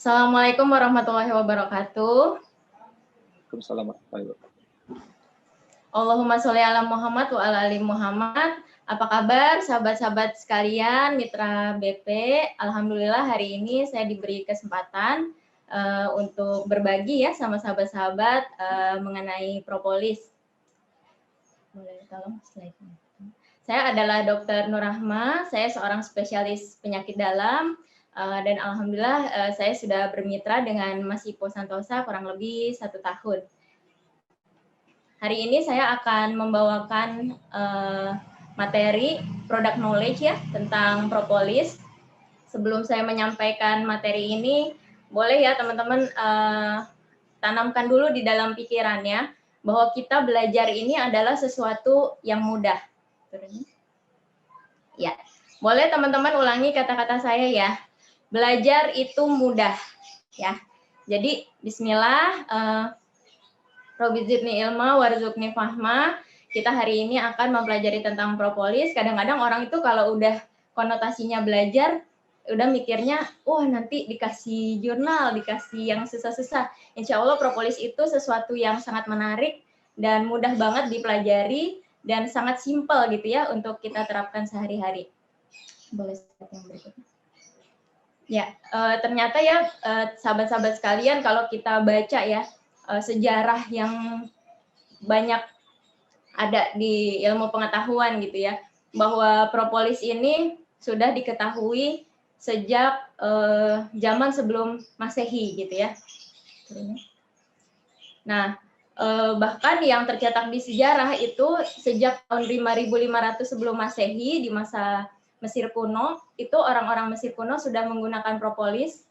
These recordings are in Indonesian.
Assalamualaikum warahmatullahi wabarakatuh. Waalaikumsalam warahmatullahi wabarakatuh. Allahumma sholli ala Muhammad wa ala ali Muhammad. Apa kabar sahabat-sahabat sekalian, mitra BP? Alhamdulillah hari ini saya diberi kesempatan untuk berbagi ya sama sahabat-sahabat mengenai propolis. Boleh tolong slide-nya. Saya adalah Dr. Nurrahma, saya seorang spesialis penyakit dalam dan alhamdulillah saya sudah bermitra dengan Mas Ipo Santosa kurang lebih 1 tahun. Hari ini saya akan membawakan materi product knowledge ya tentang propolis. Sebelum saya menyampaikan materi ini, boleh ya teman-teman tanamkan dulu di dalam pikirannya bahwa kita belajar ini adalah sesuatu yang mudah. Ya, boleh teman-teman ulangi kata-kata saya ya. Belajar itu mudah ya. Jadi bismillah, Robbi zidni ilma warzuqni fahma. Kita hari ini akan mempelajari tentang propolis. Kadang-kadang orang itu kalau udah konotasinya belajar, udah mikirnya, wah nanti dikasih jurnal, dikasih yang susah-susah. Insya Allah propolis itu sesuatu yang sangat menarik dan mudah banget dipelajari dan sangat simpel gitu ya untuk kita terapkan sehari-hari. Boleh slide yang berikutnya. Ya, ternyata ya sahabat-sahabat sekalian kalau kita baca ya sejarah yang banyak ada di ilmu pengetahuan gitu ya, bahwa propolis ini sudah diketahui sejak zaman sebelum Masehi gitu ya. Nah, bahkan yang tercetak di sejarah itu sejak tahun 5500 sebelum Masehi di masa Mesir kuno, itu orang-orang Mesir kuno sudah menggunakan propolis,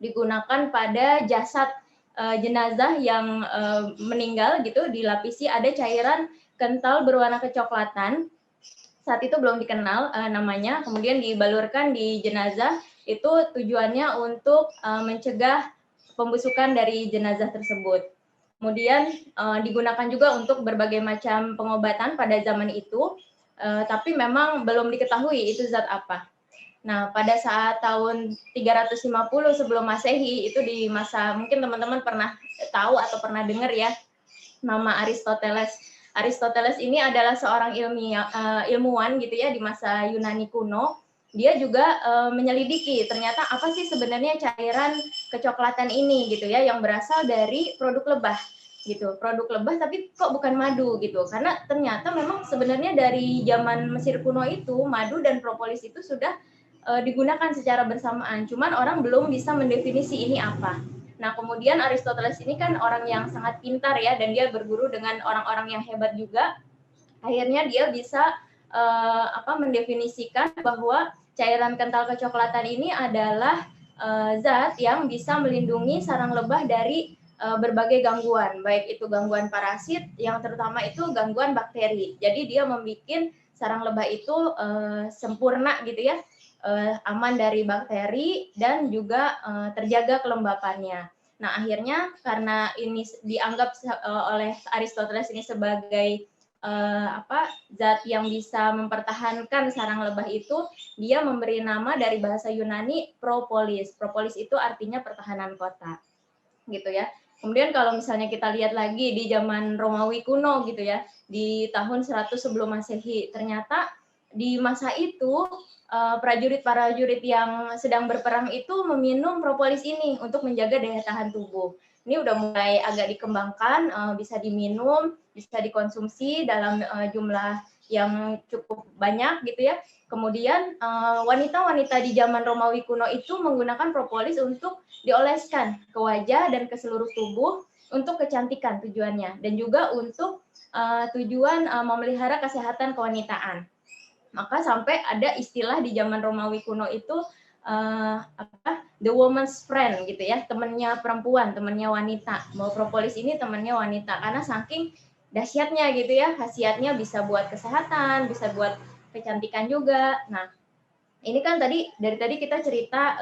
digunakan pada jasad jenazah yang meninggal gitu, dilapisi ada cairan kental berwarna kecoklatan. Saat itu belum dikenal namanya, kemudian dibalurkan di jenazah, itu tujuannya untuk mencegah pembusukan dari jenazah tersebut. Kemudian digunakan juga untuk berbagai macam pengobatan pada zaman itu, tapi memang belum diketahui itu zat apa. Nah, pada saat tahun 350 sebelum Masehi, itu di masa, mungkin teman-teman pernah tahu atau pernah dengar ya, nama Aristoteles. Aristoteles ini adalah seorang ilmuwan gitu ya di masa Yunani kuno. Dia juga menyelidiki ternyata apa sih sebenarnya cairan kecoklatan ini gitu ya yang berasal dari produk lebah gitu. Produk lebah tapi kok bukan madu gitu. Karena ternyata memang sebenarnya dari zaman Mesir kuno itu madu dan propolis itu sudah digunakan secara bersamaan. Cuman orang belum bisa mendefinisi ini apa. Nah, kemudian Aristoteles ini kan orang yang sangat pintar ya, dan dia berguru dengan orang-orang yang hebat juga. Akhirnya dia bisa mendefinisikan bahwa cairan kental kecoklatan ini adalah zat yang bisa melindungi sarang lebah dari berbagai gangguan, baik itu gangguan parasit, yang terutama itu gangguan bakteri. Jadi dia membuat sarang lebah itu sempurna gitu ya, aman dari bakteri dan juga terjaga kelembapannya. Nah, akhirnya karena ini dianggap oleh Aristoteles ini sebagai zat yang bisa mempertahankan sarang lebah itu, dia memberi nama dari bahasa Yunani propolis. Propolis itu artinya pertahanan kota. Gitu ya. Kemudian kalau misalnya kita lihat lagi di zaman Romawi kuno gitu ya, di tahun 100 sebelum Masehi, ternyata di masa itu prajurit-prajurit yang sedang berperang itu meminum propolis ini untuk menjaga daya tahan tubuh. Ini udah mulai agak dikembangkan, bisa diminum, bisa dikonsumsi dalam jumlah yang cukup banyak gitu ya. Kemudian wanita-wanita di zaman Romawi kuno itu menggunakan propolis untuk dioleskan ke wajah dan ke seluruh tubuh untuk kecantikan tujuannya, dan juga untuk tujuan memelihara kesehatan kewanitaan. Maka sampai ada istilah di zaman Romawi kuno itu the woman's friend gitu ya, temannya perempuan, temannya wanita. Bahwa propolis ini temannya wanita karena saking dahsyatnya gitu ya, khasiatnya bisa buat kesehatan, bisa buat kecantikan juga. Nah, ini kan dari tadi kita cerita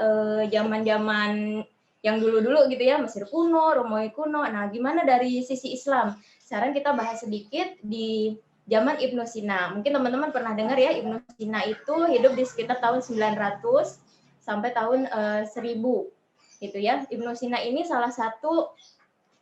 zaman-zaman yang dulu-dulu gitu ya, Mesir kuno, Romawi kuno. Nah, gimana dari sisi Islam? Sekarang kita bahas sedikit di zaman Ibnu Sina. Mungkin teman-teman pernah dengar ya, Ibnu Sina itu hidup di sekitar tahun 900 sampai tahun 1000. gitu ya. Ibnu Sina ini salah satu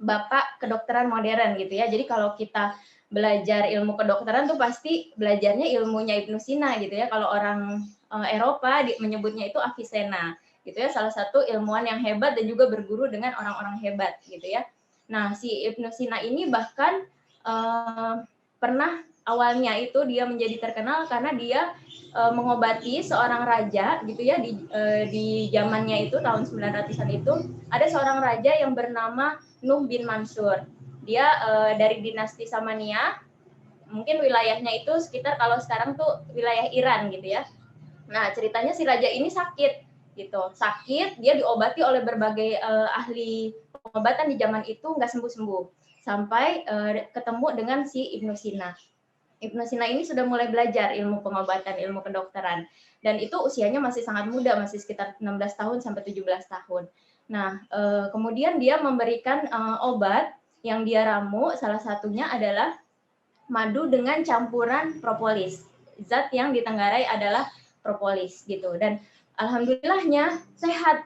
bapak kedokteran modern gitu ya. Jadi kalau kita belajar ilmu kedokteran tuh pasti belajarnya ilmunya Ibnu Sina gitu ya. Kalau orang Eropa menyebutnya itu Avicenna gitu ya, salah satu ilmuwan yang hebat dan juga berguru dengan orang-orang hebat gitu ya. Nah, si Ibnu Sina ini bahkan pernah awalnya itu dia menjadi terkenal karena dia mengobati seorang raja gitu ya, di zamannya itu tahun 900-an itu ada seorang raja yang bernama Nuh bin Mansur. Dia dari dinasti Samania, mungkin wilayahnya itu sekitar kalau sekarang tuh wilayah Iran gitu ya. Nah, ceritanya si raja ini sakit gitu. Sakit, dia diobati oleh berbagai ahli pengobatan di zaman itu nggak sembuh-sembuh. Sampai ketemu dengan si Ibnu Sina. Ibnu Sina ini sudah mulai belajar ilmu pengobatan, ilmu kedokteran. Dan itu usianya masih sangat muda, masih sekitar 16 tahun sampai 17 tahun. Nah, kemudian dia memberikan obat yang dia ramu, salah satunya adalah madu dengan campuran propolis. Zat yang ditenggarai adalah propolis gitu. Dan alhamdulillahnya sehat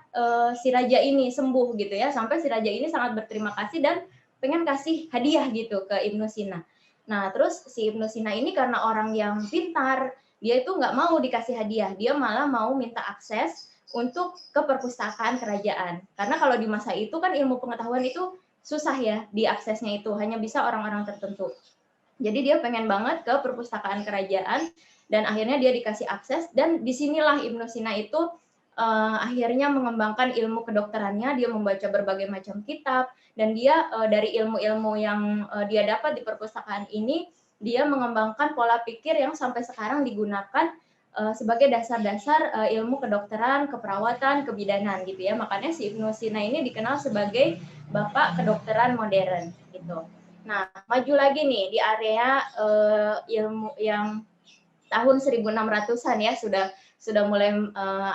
si raja ini, sembuh gitu ya. Sampai si raja ini sangat berterima kasih dan pengen kasih hadiah gitu ke Ibnu Sina. Nah, terus si Ibnu Sina ini karena orang yang pintar, dia itu nggak mau dikasih hadiah, dia malah mau minta akses untuk ke perpustakaan kerajaan. Karena kalau di masa itu kan ilmu pengetahuan itu susah ya diaksesnya, itu hanya bisa orang-orang tertentu. Jadi dia pengen banget ke perpustakaan kerajaan dan akhirnya dia dikasih akses, dan disinilah Ibnu Sina itu akhirnya mengembangkan ilmu kedokterannya. Dia membaca berbagai macam kitab dan dia dari ilmu-ilmu yang dia dapat di perpustakaan ini, dia mengembangkan pola pikir yang sampai sekarang digunakan sebagai dasar-dasar ilmu kedokteran, keperawatan, kebidanan gitu ya. Makanya si Ibnu Sina ini dikenal sebagai bapak kedokteran modern gitu. Nah, maju lagi nih di area ilmu yang tahun 1600-an ya, sudah mulai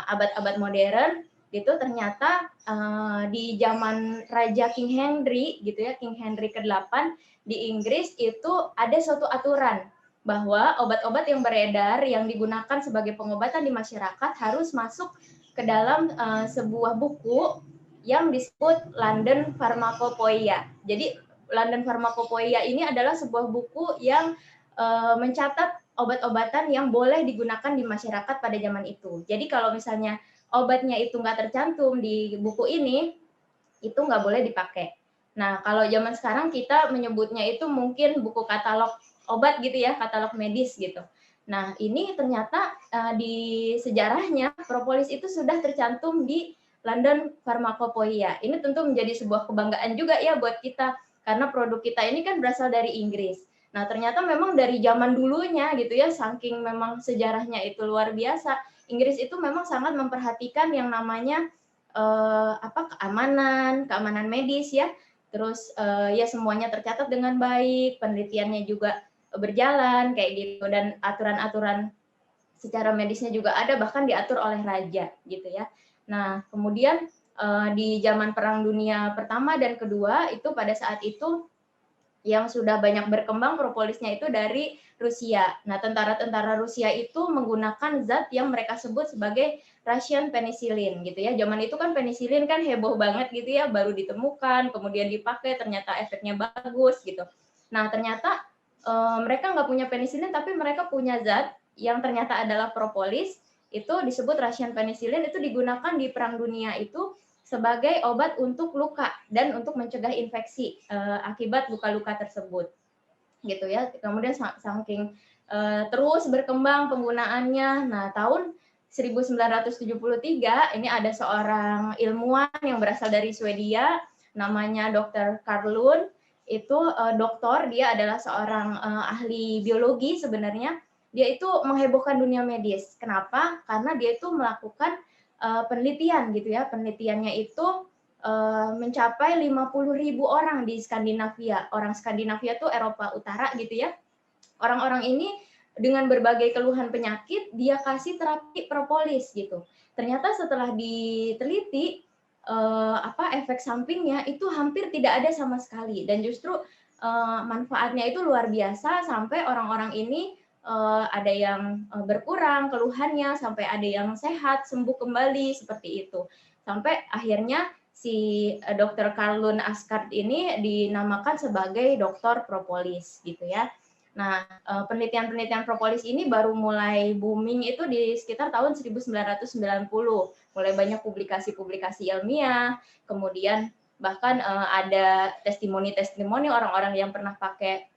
abad-abad modern gitu. Ternyata di zaman Raja King Henry gitu ya, King Henry ke-8 di Inggris itu ada suatu aturan bahwa obat-obat yang beredar yang digunakan sebagai pengobatan di masyarakat harus masuk ke dalam sebuah buku yang disebut London Pharmacopoeia. Jadi London Pharmacopoeia ini adalah sebuah buku yang mencatat obat-obatan yang boleh digunakan di masyarakat pada zaman itu. Jadi kalau misalnya obatnya itu nggak tercantum di buku ini, itu nggak boleh dipakai. Nah, kalau zaman sekarang kita menyebutnya itu mungkin buku katalog obat gitu ya, katalog medis gitu. Nah, ini ternyata di sejarahnya propolis itu sudah tercantum di London Pharmacopoeia. Ini tentu menjadi sebuah kebanggaan juga ya buat kita, karena produk kita ini kan berasal dari Inggris. Nah, ternyata memang dari zaman dulunya gitu ya, saking memang sejarahnya itu luar biasa, Inggris itu memang sangat memperhatikan yang namanya keamanan medis ya. Terus ya semuanya tercatat dengan baik, penelitiannya juga berjalan kayak gitu, dan aturan-aturan secara medisnya juga ada, bahkan diatur oleh raja gitu ya. Nah, kemudian di zaman Perang Dunia Pertama dan Kedua itu, pada saat itu yang sudah banyak berkembang propolisnya itu dari Rusia. Nah, tentara-tentara Rusia itu menggunakan zat yang mereka sebut sebagai Russian penicillin gitu ya. Zaman itu kan penicillin kan heboh banget gitu ya, baru ditemukan, kemudian dipakai, ternyata efeknya bagus gitu. Nah, ternyata mereka nggak punya penicillin, tapi mereka punya zat yang ternyata adalah propolis, itu disebut Russian penicillin, itu digunakan di Perang Dunia itu sebagai obat untuk luka dan untuk mencegah infeksi akibat luka-luka tersebut gitu ya. Kemudian saking terus berkembang penggunaannya. Nah, tahun 1973 ini ada seorang ilmuwan yang berasal dari Swedia, namanya Dr. Carl Lund. Itu dokter, dia adalah seorang ahli biologi sebenarnya. Dia itu menghebohkan dunia medis. Kenapa? Karena dia itu melakukan penelitian gitu ya. Penelitiannya itu mencapai 50.000 orang di Skandinavia. Orang Skandinavia tuh Eropa Utara gitu ya. Orang-orang ini dengan berbagai keluhan penyakit, dia kasih terapi propolis gitu. Ternyata setelah diteliti efek sampingnya itu hampir tidak ada sama sekali, dan justru manfaatnya itu luar biasa, sampai orang-orang ini ada yang berkurang keluhannya, sampai ada yang sehat, sembuh kembali seperti itu. Sampai akhirnya si Dr. Karlun Askard ini dinamakan sebagai dokter propolis gitu ya. Nah, penelitian-penelitian propolis ini baru mulai booming itu di sekitar tahun 1990. Mulai banyak publikasi-publikasi ilmiah, kemudian bahkan ada testimoni-testimoni orang-orang yang pernah pakai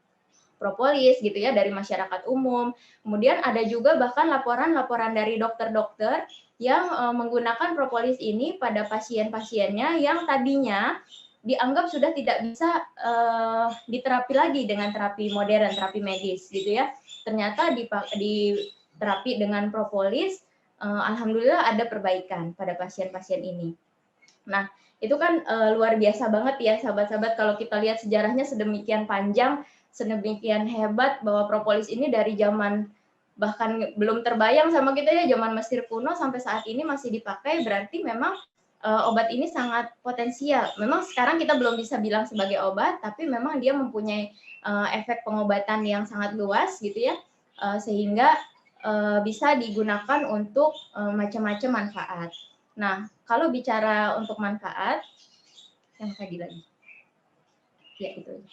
propolis gitu ya dari masyarakat umum. Kemudian ada juga bahkan laporan-laporan dari dokter-dokter yang menggunakan propolis ini pada pasien-pasiennya yang tadinya dianggap sudah tidak bisa diterapi lagi dengan terapi modern, terapi medis gitu ya. Ternyata diterapi dengan propolis, alhamdulillah ada perbaikan pada pasien-pasien ini. Nah, itu kan luar biasa banget ya sahabat-sahabat kalau kita lihat sejarahnya sedemikian panjang, sedemikian hebat bahwa propolis ini dari zaman bahkan belum terbayang sama kita ya, zaman Mesir kuno sampai saat ini masih dipakai, berarti memang obat ini sangat potensial. Memang sekarang kita belum bisa bilang sebagai obat, tapi memang dia mempunyai efek pengobatan yang sangat luas gitu ya, sehingga bisa digunakan untuk macam-macam manfaat. Nah, kalau bicara untuk manfaat, yang tadi lagi, ya itu.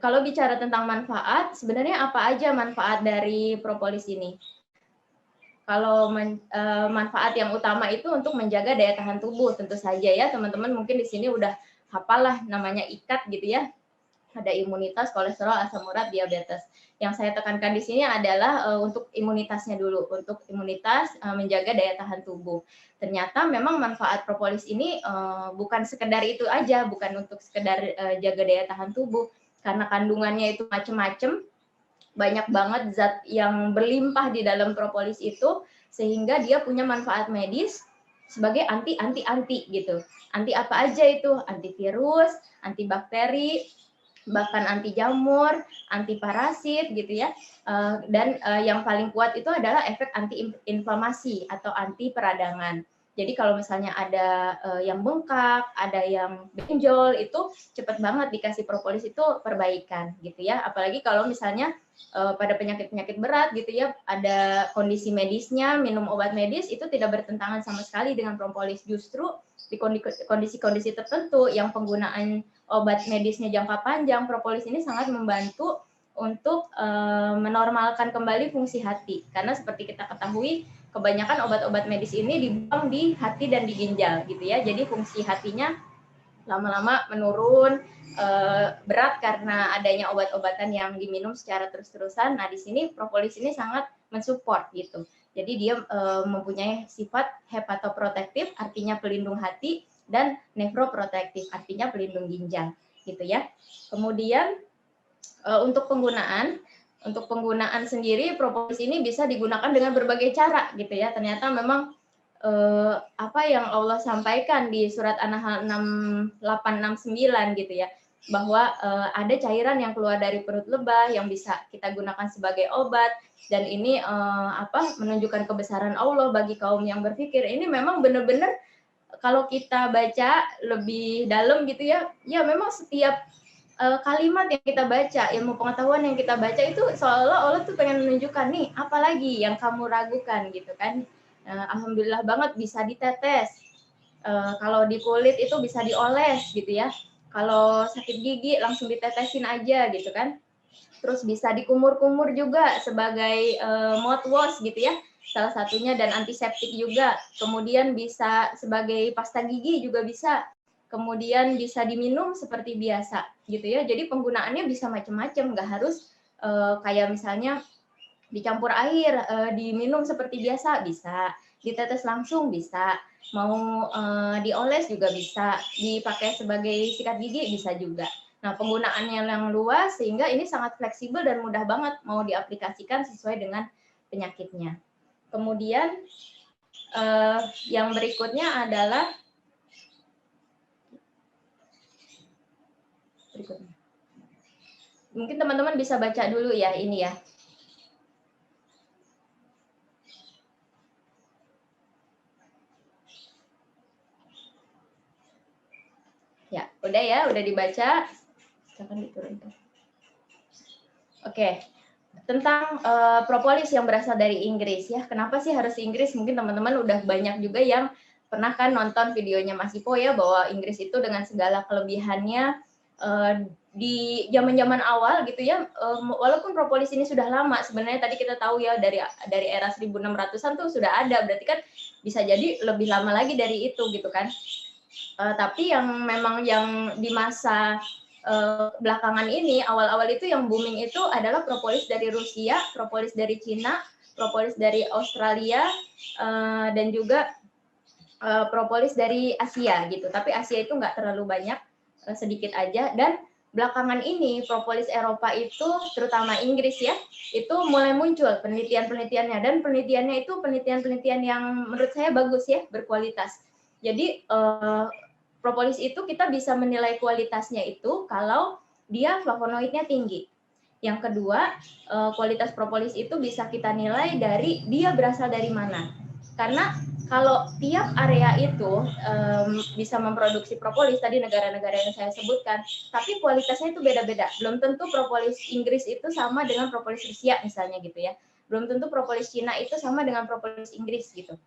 Kalau bicara tentang manfaat, sebenarnya apa aja manfaat dari propolis ini? Kalau manfaat yang utama itu untuk menjaga daya tahan tubuh, tentu saja ya teman-teman mungkin di sini udah hafal lah namanya IKAT gitu ya. Ada imunitas, kolesterol, asam urat, diabetes. Yang saya tekankan di sini adalah untuk imunitasnya dulu, untuk imunitas menjaga daya tahan tubuh. Ternyata memang manfaat propolis ini bukan sekedar itu aja, bukan untuk sekedar jaga daya tahan tubuh, karena kandungannya itu macam-macam, banyak banget zat yang berlimpah di dalam propolis itu, sehingga dia punya manfaat medis sebagai anti gitu. Anti apa aja itu? Antivirus, antibakteri, bahkan anti jamur, anti parasit gitu ya. Dan yang paling kuat itu adalah efek anti inflamasi atau anti peradangan. Jadi kalau misalnya ada yang bengkak, ada yang benjol, itu cepat banget dikasih propolis itu perbaikan gitu ya. Apalagi kalau misalnya pada penyakit-penyakit berat gitu ya, ada kondisi medisnya, minum obat medis itu tidak bertentangan sama sekali dengan propolis. Justru di kondisi-kondisi tertentu yang penggunaan obat medisnya jangka panjang, propolis ini sangat membantu untuk menormalkan kembali fungsi hati. Karena seperti kita ketahui, kebanyakan obat-obat medis ini dibuang di hati dan di ginjal gitu ya. Jadi fungsi hatinya lama-lama menurun, berat karena adanya obat-obatan yang diminum secara terus-terusan. Nah, di sini propolis ini sangat mensupport gitu. Jadi dia mempunyai sifat hepatoprotektif, artinya pelindung hati, dan nefroprotektif, artinya pelindung ginjal gitu ya. Kemudian untuk penggunaan sendiri propolis ini bisa digunakan dengan berbagai cara gitu ya. Ternyata memang apa yang Allah sampaikan di surat An-Nahl 6869 gitu ya, bahwa ada cairan yang keluar dari perut lebah yang bisa kita gunakan sebagai obat, dan ini menunjukkan kebesaran Allah bagi kaum yang berpikir. Ini memang benar-benar kalau kita baca lebih dalam gitu ya, ya memang setiap kalimat yang kita baca, ilmu pengetahuan yang kita baca itu seolah-olah Allah tuh pengen menunjukkan nih, apalagi yang kamu ragukan gitu kan. Alhamdulillah banget bisa ditetes. Kalau di kulit itu bisa dioles gitu ya. Kalau sakit gigi langsung ditetesin aja gitu kan. Terus bisa dikumur-kumur juga sebagai mouthwash gitu ya. Salah satunya, dan antiseptik juga. Kemudian bisa sebagai pasta gigi juga bisa. Kemudian bisa diminum seperti biasa gitu ya. Jadi penggunaannya bisa macam-macam, nggak harus kayak misalnya dicampur air, diminum seperti biasa bisa, ditetes langsung bisa, mau dioles juga bisa, dipakai sebagai sikat gigi bisa juga. Nah, penggunaannya yang luas sehingga ini sangat fleksibel dan mudah banget mau diaplikasikan sesuai dengan penyakitnya. Kemudian yang berikutnya adalah mungkin teman-teman bisa baca dulu ya ini ya. Ya, udah dibaca. Silakan diturunkan. Oke. Tentang propolis yang berasal dari Inggris ya. Kenapa sih harus Inggris? Mungkin teman-teman udah banyak juga yang pernah kan nonton videonya Mas Ipo ya, bahwa Inggris itu dengan segala kelebihannya di zaman-zaman awal gitu ya, walaupun propolis ini sudah lama sebenarnya, tadi kita tahu ya dari era 1600-an tuh sudah ada, berarti kan bisa jadi lebih lama lagi dari itu gitu kan. Tapi yang memang yang di masa belakangan ini, awal-awal itu yang booming itu adalah propolis dari Rusia, propolis dari Cina, propolis dari Australia, dan juga propolis dari Asia gitu. Tapi Asia itu nggak terlalu banyak, sedikit aja. Dan belakangan ini propolis Eropa itu, terutama Inggris ya, itu mulai muncul penelitian-penelitiannya, dan penelitiannya itu penelitian-penelitian yang menurut saya bagus ya, berkualitas. Jadi propolis itu kita bisa menilai kualitasnya itu kalau dia flavonoidnya tinggi. Yang kedua, kualitas propolis itu bisa kita nilai dari dia berasal dari mana. Karena kalau tiap area itu bisa memproduksi propolis, tadi negara-negara yang saya sebutkan, tapi kualitasnya itu beda-beda. Belum tentu propolis Inggris itu sama dengan propolis Rusia misalnya gitu ya. Belum tentu propolis Cina itu sama dengan propolis Inggris gitu.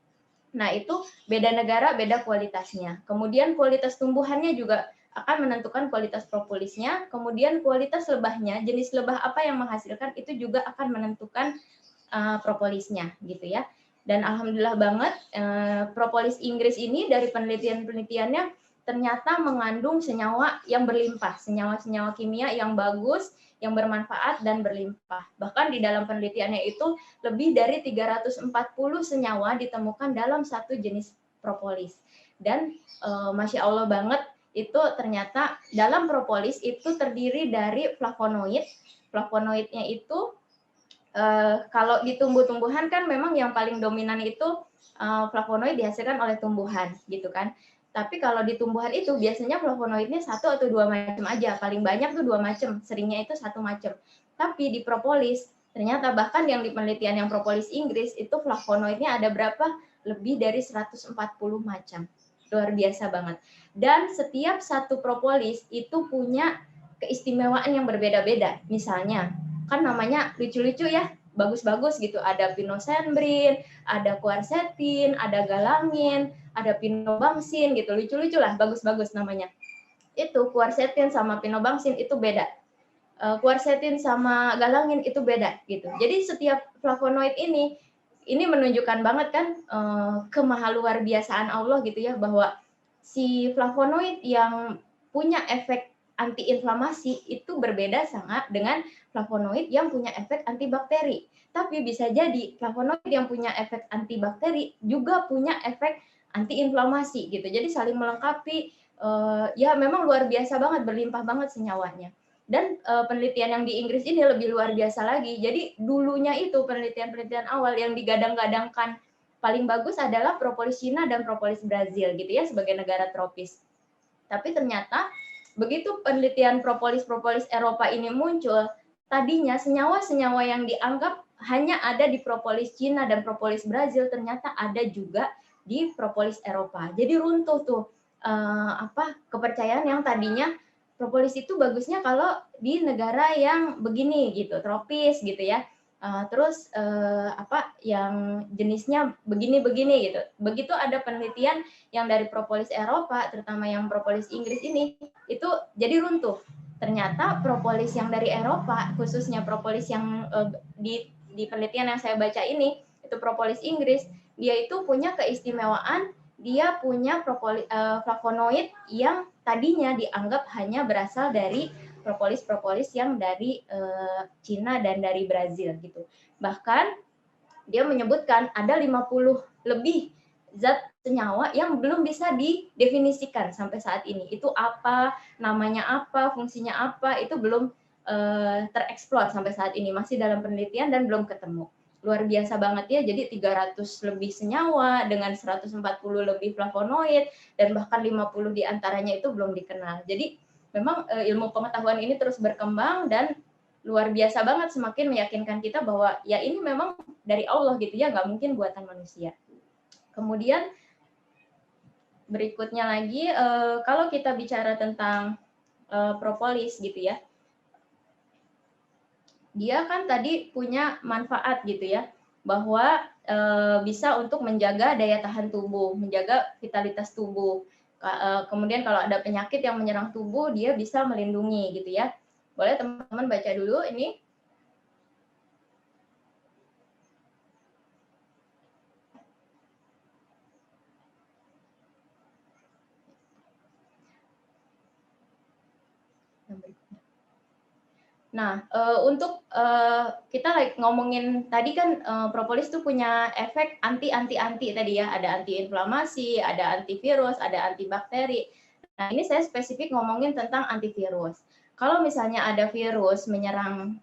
Nah, itu beda negara, beda kualitasnya. Kemudian kualitas tumbuhannya juga akan menentukan kualitas propolisnya. Kemudian kualitas lebahnya, jenis lebah apa yang menghasilkan itu juga akan menentukan propolisnya gitu ya. Dan alhamdulillah banget propolis Inggris ini dari penelitian-penelitiannya ternyata mengandung senyawa yang berlimpah, senyawa-senyawa kimia yang bagus, yang bermanfaat dan berlimpah. Bahkan di dalam penelitiannya itu lebih dari 340 senyawa ditemukan dalam satu jenis propolis. Dan Masya Allah banget, itu ternyata dalam propolis itu terdiri dari flavonoid. Flavonoidnya itu kalau di tumbuh-tumbuhan kan memang yang paling dominan itu flavonoid dihasilkan oleh tumbuhan gitu kan. Tapi kalau di tumbuhan itu biasanya flavonoidnya 1 atau 2 macam aja, paling banyak tuh 2 macam, seringnya itu 1 macam. Tapi di propolis ternyata bahkan yang di penelitian yang propolis Inggris itu flavonoidnya ada berapa? Lebih dari 140 macam. Luar biasa banget. Dan setiap satu propolis itu punya keistimewaan yang berbeda-beda. Misalnya, kan namanya lucu-lucu ya, bagus-bagus gitu. Ada pinosembrin, ada quercetin, ada galangin, ada pinobangsin gitu, lucu-lucu lah, bagus-bagus namanya. Itu quercetin sama pinobangsin itu beda. Quercetin sama galangin itu beda gitu. Jadi setiap flavonoid ini menunjukkan banget kan kemahaluar biasaan Allah gitu ya, bahwa si flavonoid yang punya efek antiinflamasi itu berbeda sangat dengan flavonoid yang punya efek antibakteri. Tapi bisa jadi flavonoid yang punya efek antibakteri juga punya efek antiinflamasi gitu. Jadi saling melengkapi. Ya memang luar biasa banget, berlimpah banget senyawanya. Dan penelitian yang di Inggris ini lebih luar biasa lagi. Jadi dulunya itu penelitian-penelitian awal yang digadang-gadangkan paling bagus adalah propolis Cina dan propolis Brazil gitu ya, sebagai negara tropis. Tapi ternyata begitu penelitian propolis-propolis Eropa ini muncul, tadinya senyawa-senyawa yang dianggap hanya ada di propolis Cina dan propolis Brazil ternyata ada juga di propolis Eropa. Jadi runtuh tuh kepercayaan yang tadinya propolis itu bagusnya kalau di negara yang begini gitu, tropis gitu ya. Terus yang jenisnya begini-begini gitu. Begitu ada penelitian yang dari propolis Eropa, terutama yang propolis Inggris ini, itu jadi runtuh. Ternyata propolis yang dari Eropa, khususnya propolis yang di penelitian yang saya baca ini, itu propolis Inggris, dia itu punya keistimewaan, dia punya flavonoid yang tadinya dianggap hanya berasal dari propolis-propolis yang dari Cina dan dari Brazil gitu. Bahkan dia menyebutkan ada 50 lebih zat senyawa yang belum bisa didefinisikan sampai saat ini. Itu apa, namanya apa, fungsinya apa, itu belum tereksplor sampai saat ini. Masih dalam penelitian dan belum ketemu. Luar biasa banget ya, jadi 300 lebih senyawa dengan 140 lebih flavonoid dan bahkan 50 diantaranya itu belum dikenal. Jadi memang ilmu pengetahuan ini terus berkembang dan luar biasa banget, semakin meyakinkan kita bahwa ya ini memang dari Allah gitu ya, nggak mungkin buatan manusia. Kemudian berikutnya lagi, kalau kita bicara tentang propolis gitu ya, dia kan tadi punya manfaat gitu ya. bahwa bisa untuk menjaga daya tahan tubuh, menjaga vitalitas tubuh. Kemudian kalau ada penyakit yang menyerang tubuh, dia bisa melindungi gitu ya. Boleh teman-teman baca dulu ini. Nah, untuk kita ngomongin tadi kan propolis tuh punya efek anti tadi ya, ada antiinflamasi, ada antivirus, ada antibakteri. Nah, ini saya spesifik ngomongin tentang antivirus. Kalau misalnya ada virus menyerang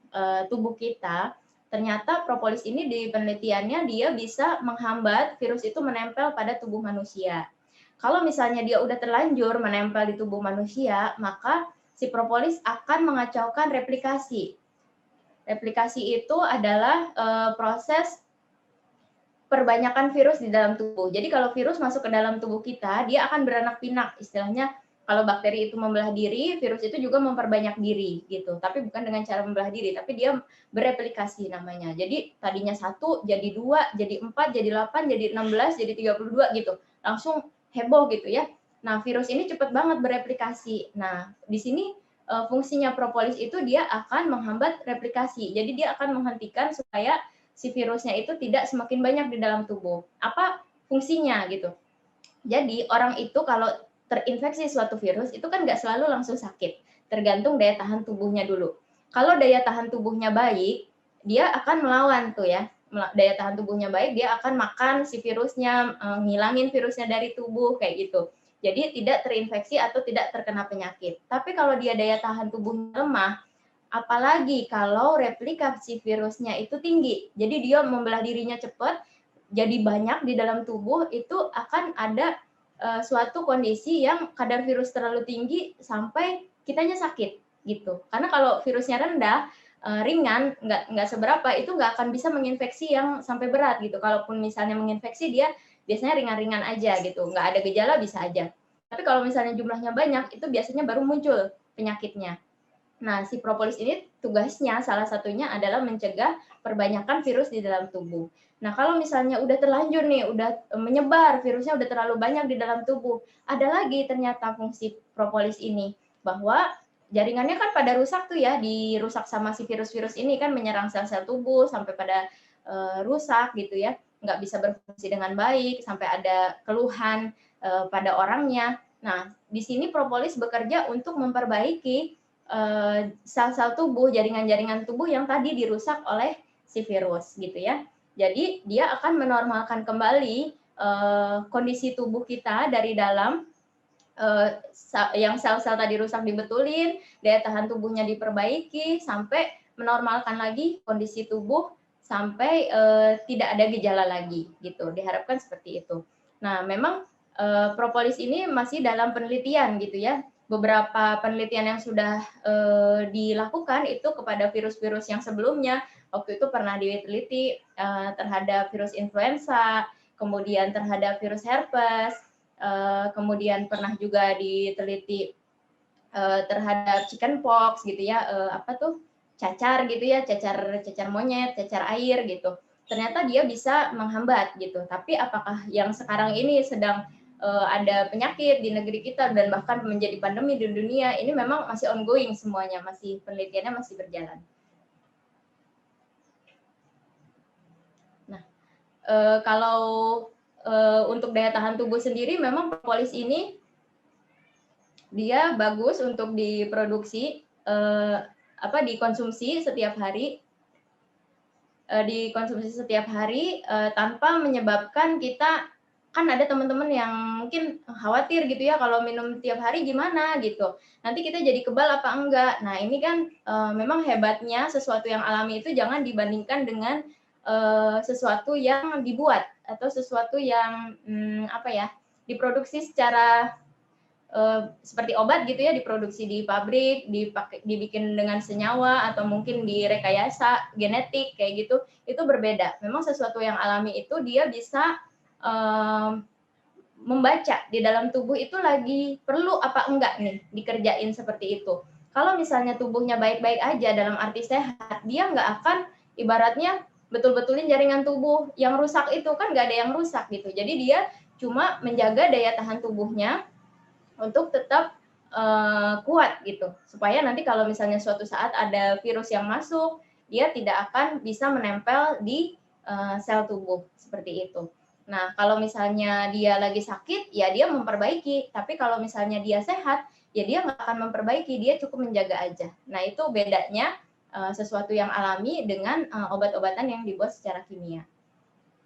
tubuh kita, ternyata propolis ini di penelitiannya dia bisa menghambat virus itu menempel pada tubuh manusia. Kalau misalnya dia udah terlanjur menempel di tubuh manusia, maka si propolis akan mengacaukan replikasi. Replikasi itu adalah proses perbanyakan virus di dalam tubuh. Jadi kalau virus masuk ke dalam tubuh kita, dia akan beranak pinak. Istilahnya kalau bakteri itu membelah diri, virus itu juga memperbanyak diri gitu. Tapi bukan dengan cara membelah diri, tapi dia bereplikasi namanya. Jadi tadinya 1 jadi 2, jadi 4, jadi 8, jadi 16, jadi 32 gitu. Langsung heboh gitu ya. Nah, virus ini cepat banget bereplikasi. Nah, di sini fungsinya propolis itu dia akan menghambat replikasi. Jadi dia akan menghentikan supaya si virusnya itu tidak semakin banyak di dalam tubuh. Apa fungsinya gitu? Jadi orang itu kalau terinfeksi suatu virus itu kan nggak selalu langsung sakit, tergantung daya tahan tubuhnya dulu. Kalau daya tahan tubuhnya baik, dia akan melawan tuh ya. Daya tahan tubuhnya baik, dia akan makan si virusnya, ngilangin virusnya dari tubuh kayak gitu. Jadi tidak terinfeksi atau tidak terkena penyakit. Tapi kalau dia daya tahan tubuhnya lemah, apalagi kalau replikasi virusnya itu tinggi. Jadi dia membelah dirinya cepat, jadi banyak di dalam tubuh, itu akan ada suatu kondisi yang kadar virus terlalu tinggi sampai kitanya sakit gitu. Karena kalau virusnya rendah, ringan, nggak seberapa, itu nggak akan bisa menginfeksi yang sampai berat gitu. Kalaupun misalnya menginfeksi, dia biasanya ringan-ringan aja gitu, nggak ada gejala bisa aja. Tapi kalau misalnya jumlahnya banyak, itu biasanya baru muncul penyakitnya. Nah, si propolis ini tugasnya salah satunya adalah mencegah perbanyakan virus di dalam tubuh. Nah, kalau misalnya udah terlanjur nih, udah menyebar, virusnya udah terlalu banyak di dalam tubuh, ada lagi ternyata fungsi propolis ini, bahwa jaringannya kan pada rusak tuh ya, dirusak sama si virus-virus ini kan menyerang sel-sel tubuh sampai pada rusak gitu ya, nggak bisa berfungsi dengan baik, sampai ada keluhan pada orangnya. Nah, di sini propolis bekerja untuk memperbaiki sel-sel tubuh, jaringan-jaringan tubuh yang tadi dirusak oleh si virus gitu ya. Jadi dia akan menormalkan kembali kondisi tubuh kita dari dalam, yang sel-sel tadi rusak dibetulin, daya tahan tubuhnya diperbaiki sampai menormalkan lagi kondisi tubuh sampai tidak ada gejala lagi gitu. Diharapkan seperti itu. Nah, memang propolis ini masih dalam penelitian gitu ya. Beberapa penelitian yang sudah dilakukan itu kepada virus-virus yang sebelumnya. Waktu itu pernah diteliti terhadap virus influenza, kemudian terhadap virus herpes, kemudian pernah juga diteliti terhadap chickenpox gitu ya, apa tuh, cacar gitu ya, cacar monyet, cacar air gitu. Ternyata dia bisa menghambat gitu. Tapi apakah yang sekarang ini sedang ada penyakit di negeri kita dan bahkan menjadi pandemi di dunia, ini memang masih ongoing semuanya, masih penelitiannya masih berjalan. Nah, kalau untuk daya tahan tubuh sendiri memang propolis ini dia bagus untuk diproduksi, dikonsumsi setiap hari, tanpa menyebabkan kita, kan ada teman-teman yang mungkin khawatir gitu ya kalau minum tiap hari gimana gitu, nanti kita jadi kebal apa enggak. Nah ini kan memang hebatnya sesuatu yang alami itu jangan dibandingkan dengan sesuatu yang dibuat atau sesuatu yang diproduksi secara seperti obat gitu ya, diproduksi di pabrik, dibikin dengan senyawa atau mungkin direkayasa genetik kayak gitu, itu berbeda. Memang sesuatu yang alami itu dia bisa membaca di dalam tubuh itu lagi perlu apa enggak nih dikerjain seperti itu. Kalau misalnya tubuhnya baik-baik aja dalam arti sehat, dia nggak akan ibaratnya betul-betulin jaringan tubuh yang rusak itu, kan nggak ada yang rusak gitu. Jadi dia cuma menjaga daya tahan tubuhnya untuk tetap kuat gitu, supaya nanti kalau misalnya suatu saat ada virus yang masuk, dia tidak akan bisa menempel di sel tubuh seperti itu. Nah, kalau misalnya dia lagi sakit, ya dia memperbaiki. Tapi kalau misalnya dia sehat, ya dia nggak akan memperbaiki, dia cukup menjaga aja. Nah, itu bedanya sesuatu yang alami dengan obat-obatan yang dibuat secara kimia.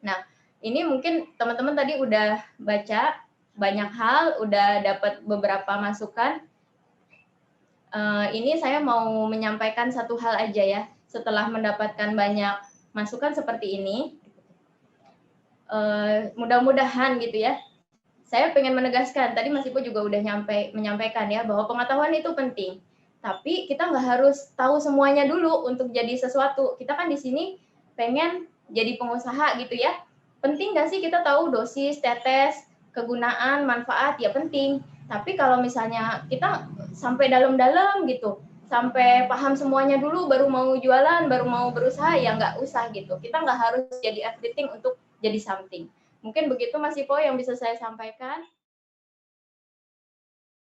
Nah, ini mungkin teman-teman tadi udah baca banyak hal, udah dapat beberapa masukan. Ini saya mau menyampaikan satu hal aja ya. Setelah mendapatkan banyak masukan seperti ini, mudah-mudahan gitu ya. Saya pengen menegaskan, tadi Mas Ipo juga udah menyampaikan ya, bahwa pengetahuan itu penting. Tapi kita nggak harus tahu semuanya dulu untuk jadi sesuatu. Kita kan di sini pengen jadi pengusaha gitu ya. Penting nggak sih kita tahu dosis, tetes, kegunaan, manfaat? Ya penting. Tapi kalau misalnya kita sampai dalam-dalam gitu, sampai paham semuanya dulu baru mau jualan, baru mau berusaha, ya nggak usah gitu. Kita nggak harus jadi everything untuk jadi something. Mungkin begitu Mas Ipo yang bisa saya sampaikan.